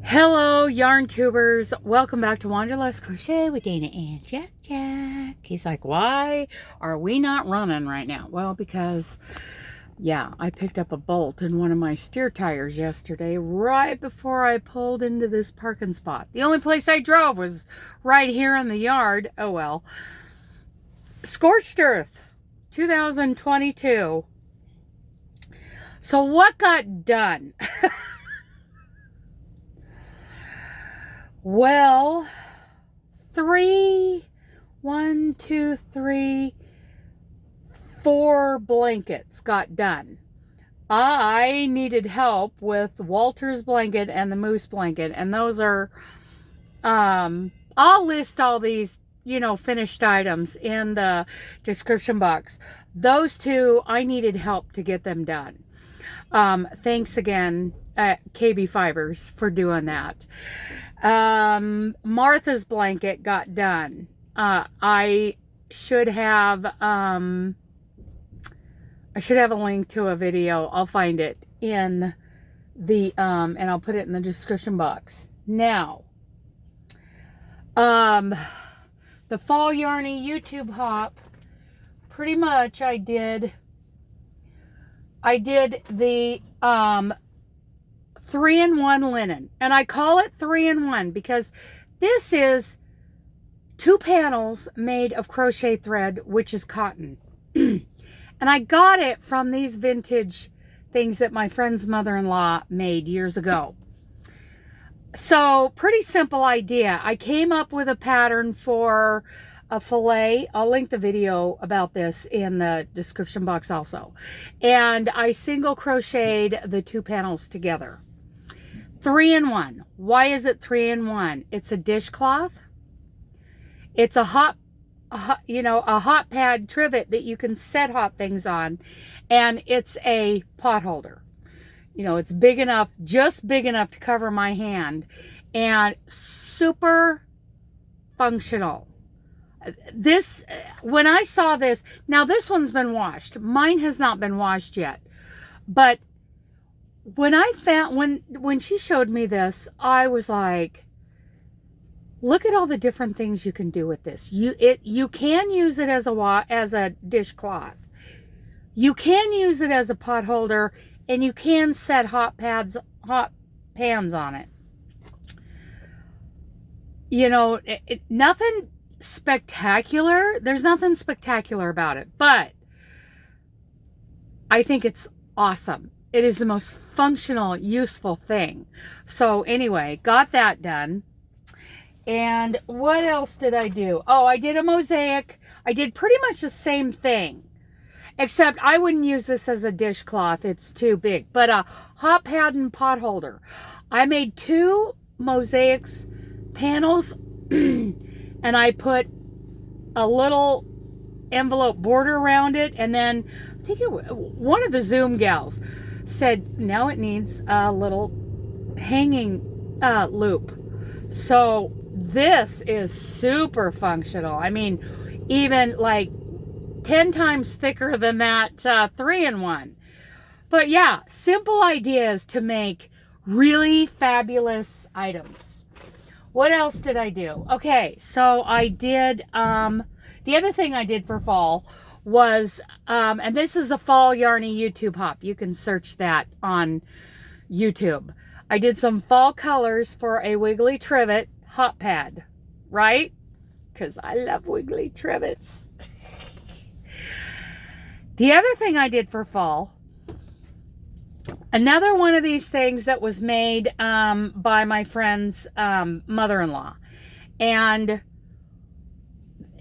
Hello, yarn tubers. Welcome back to Wanderlust Crochet with Dana and Jack. He's like, why are we not running right now? Well, because, yeah, I picked up a bolt in one of my steer tires yesterday right before I pulled into this parking spot. The only place I drove was right here in the yard. Oh, well. Scorched Earth, 2022. So what got done? Well, 4 blankets got done. I needed help with Walter's blanket and the moose blanket, and those are, I'll list all these, finished items in the description box. Those two, I needed help to get them done. Thanks again, KB Fibers, for doing that. Martha's blanket got done. I should have a link to a video. I'll find it in the and I'll put it in the description box. Now, the Fall Yarny YouTube hop, pretty much I did the 3-in-1 linen, and I call it 3-in-1 because this is 2 panels made of crochet thread, which is cotton. And I got it from these vintage things that my friend's mother-in-law made years ago. So pretty simple idea. I came up with a pattern for a fillet. I'll link the video about this in the description box also. And I single crocheted the 2 panels together. 3-in-1. Why is it 3-in-1? It's a dishcloth. It's a hot pad trivet that you can set hot things on, and it's a pot holder. It's big enough, just big enough to cover my hand, and super functional. This, when I saw this, now this one's been washed. Mine has not been washed yet, but when I found, when she showed me this, I was like, look at all the different things you can do with this. You can use it as a dishcloth. You can use it as a pot holder, and you can set hot pans on it. Nothing spectacular. There's nothing spectacular about it, but I think it's awesome. It is the most functional, useful thing. So anyway, got that done. And what else did I do? Oh, I did a mosaic. I did pretty much the same thing, except I wouldn't use this as a dishcloth. It's too big. But a hot pad and pot holder. I made 2 mosaics panels and I put a little envelope border around it. And then I think one of the Zoom gals said, now it needs a little hanging loop. So this is super functional. I mean, even like 10 times thicker than that 3-in-1. But yeah, simple ideas to make really fabulous items. What else did I do? Okay, so I did, the other thing I did for fall was, and this is the Fall Yarny YouTube hop. You can search that on YouTube. I did some fall colors for a wiggly trivet hot pad, right? Because I love wiggly trivets. The other thing I did for fall, another one of these things that was made by my friend's mother-in-law. And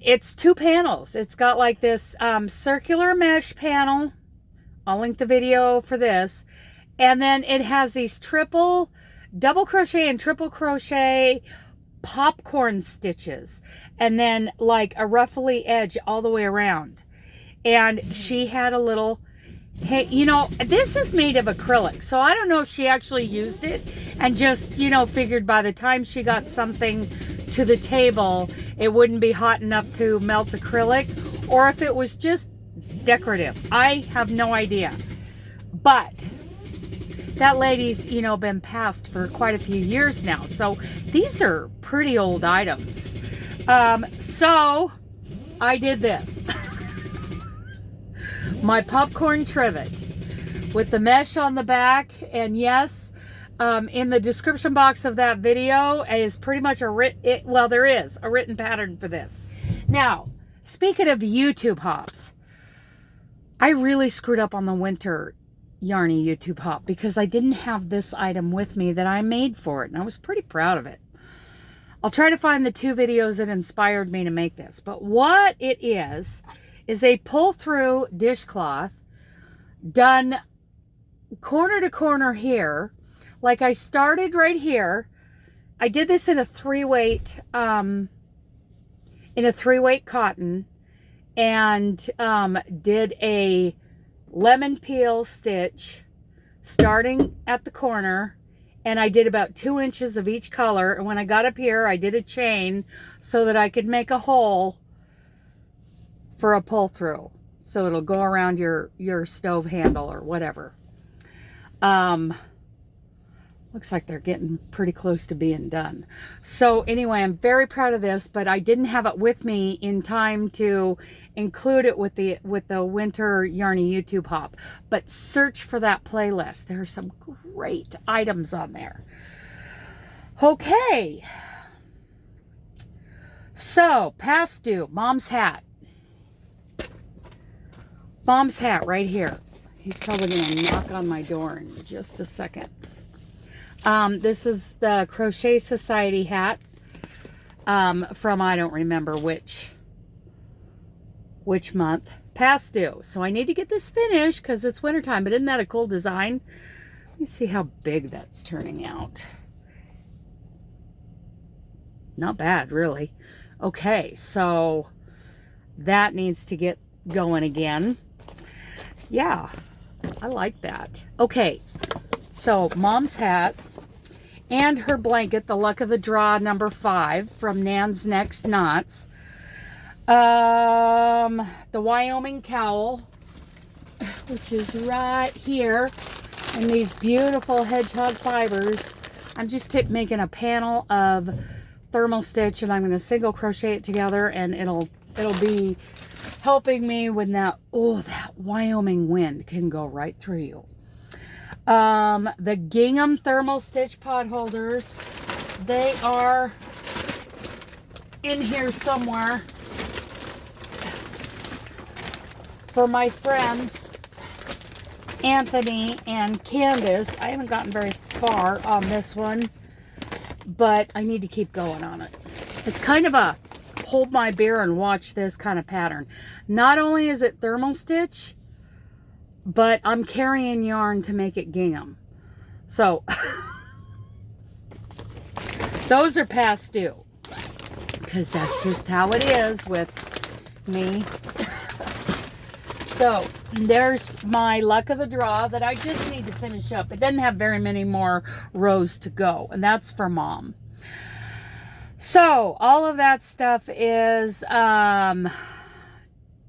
it's 2 panels. It's got like this circular mesh panel. I'll link the video for this. And then it has these double crochet and triple crochet popcorn stitches. And then like a ruffly edge all the way around. And she had a little, hey, this is made of acrylic. So I don't know if she actually used it and just, figured by the time she got something to the table, it wouldn't be hot enough to melt acrylic, or if it was just decorative. I have no idea. But that lady's, you know, been passed for quite a few years now. So these are pretty old items. So I did this. My popcorn trivet with the mesh on the back. And yes, in the description box of that video is pretty much well, there is a written pattern for this. Now, speaking of YouTube hops, I really screwed up on the winter yarny YouTube hop because I didn't have this item with me that I made for it, and I was pretty proud of it. I'll try to find the 2 videos that inspired me to make this, but what it is a pull-through dishcloth done corner to corner here. Like, I started right here. I did this in a 3-weight cotton, and did a lemon peel stitch starting at the corner, and I did about 2 inches of each color. And when I got up here, I did a chain so that I could make a hole for a pull through, so it'll go around your stove handle or whatever. Looks like they're getting pretty close to being done. So anyway, I'm very proud of this, but I didn't have it with me in time to include it with the winter yarny YouTube hop. But search for that playlist. There are some great items on there. Okay. So, past due, Mom's hat. Mom's hat right here. He's probably going to knock on my door in just a second. This is the Crochet Society hat from I don't remember which month. Past due. So I need to get this finished because it's wintertime. But isn't that a cool design? Let me see how big that's turning out. Not bad, really. Okay, so that needs to get going again. Yeah, I like that. Okay, so Mom's hat. And her blanket, the Luck of the Draw number 5 from Nan's Next Knots. The Wyoming cowl, which is right here. And these beautiful hedgehog fibers. I'm just making a panel of thermal stitch, and I'm going to single crochet it together, and it'll be helping me when that Wyoming wind can go right through you. The gingham thermal stitch pot holders, they are in here somewhere for my friends Anthony and Candace. I haven't gotten very far on this one, but I need to keep going on it. It's kind of a hold my beer and watch this kind of pattern. Not only is it thermal stitch, but I'm carrying yarn to make it gingham. So, those are past due. Because that's just how it is with me. So, there's my Luck of the Draw that I just need to finish up. It doesn't have very many more rows to go. And that's for Mom. So, all of that stuff is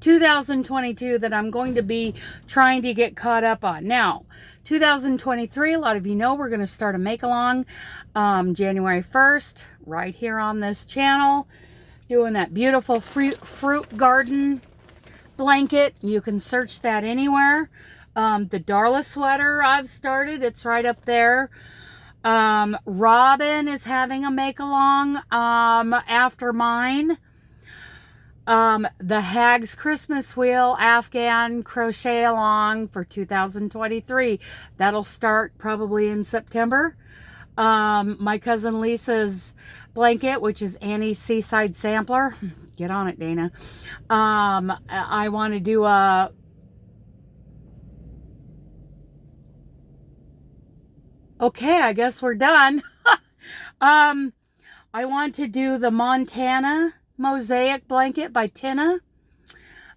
2022 that I'm going to be trying to get caught up on. Now, 2023, a lot of you know we're going to start a make-along January 1st, right here on this channel, doing that beautiful fruit garden blanket. You can search that anywhere. The Darla Sweater I've started. It's right up there. Robin is having a make-along after mine. The Hag's Christmas Wheel Afghan crochet along for 2023. That'll start probably in September. My cousin Lisa's blanket, which is Annie's Seaside sampler. Get on it, Dana. I want to do a... Okay, I guess we're done. I want to do the Montana Mosaic blanket by Tina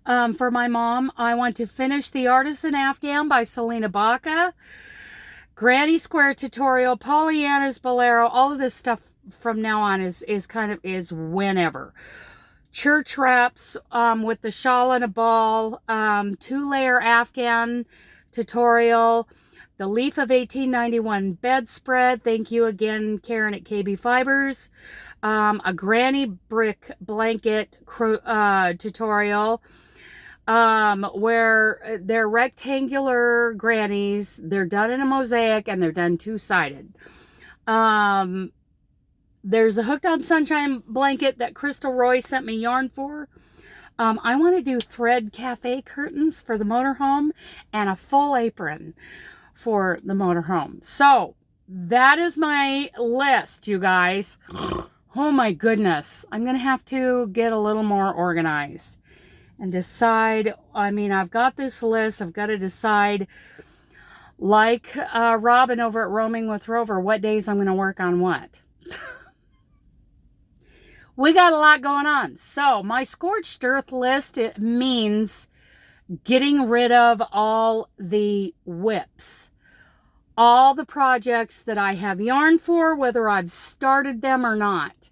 for my mom. I want to finish the Artisan Afghan by Selena Baca. Granny Square tutorial, Pollyanna's Bolero, all of this stuff from now on is whenever. Church wraps with the shawl and a ball, 2-layer Afghan tutorial, the Leaf of 1891 bedspread. Thank you again, Karen at KB Fibers. A granny brick blanket tutorial, where they're rectangular grannies. They're done in a mosaic and they're done two-sided. There's the Hooked on Sunshine blanket that Crystal Roy sent me yarn for. I want to do thread cafe curtains for the motorhome and a full apron for the motorhome. So that is my list, you guys. Oh my goodness. I'm going to have to get a little more organized and decide. I mean, I've got this list. I've got to decide, like Robin over at Roaming with Rover, what days I'm going to work on what. We got a lot going on. So my Scorched Earth list, it means getting rid of all the whips. All the projects that I have yarn for, whether I've started them or not.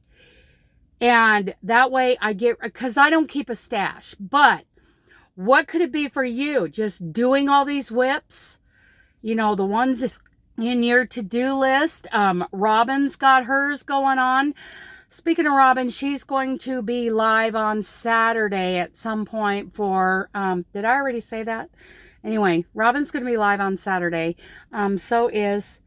And that way I get, because I don't keep a stash. But what could it be for you? Just doing all these whips? You know, the ones in your to-do list. Robin's got hers going on. Speaking of Robin, she's going to be live on Saturday at some point for, did I already say that? Anyway, Robin's going to be live on Saturday. So is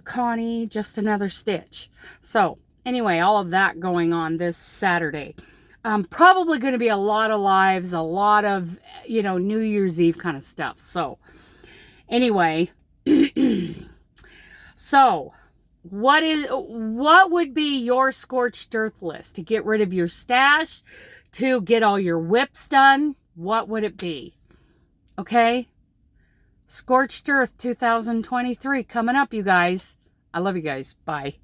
Connie, Just Another Stitch. So anyway, all of that going on this Saturday. Probably going to be a lot of lives, a lot of, you know, New Year's Eve kind of stuff. So anyway, so what would be your Scorched Earth list to get rid of your stash, to get all your whips done? What would it be? Okay, Scorched Earth 2023 coming up, you guys. I love you guys. Bye.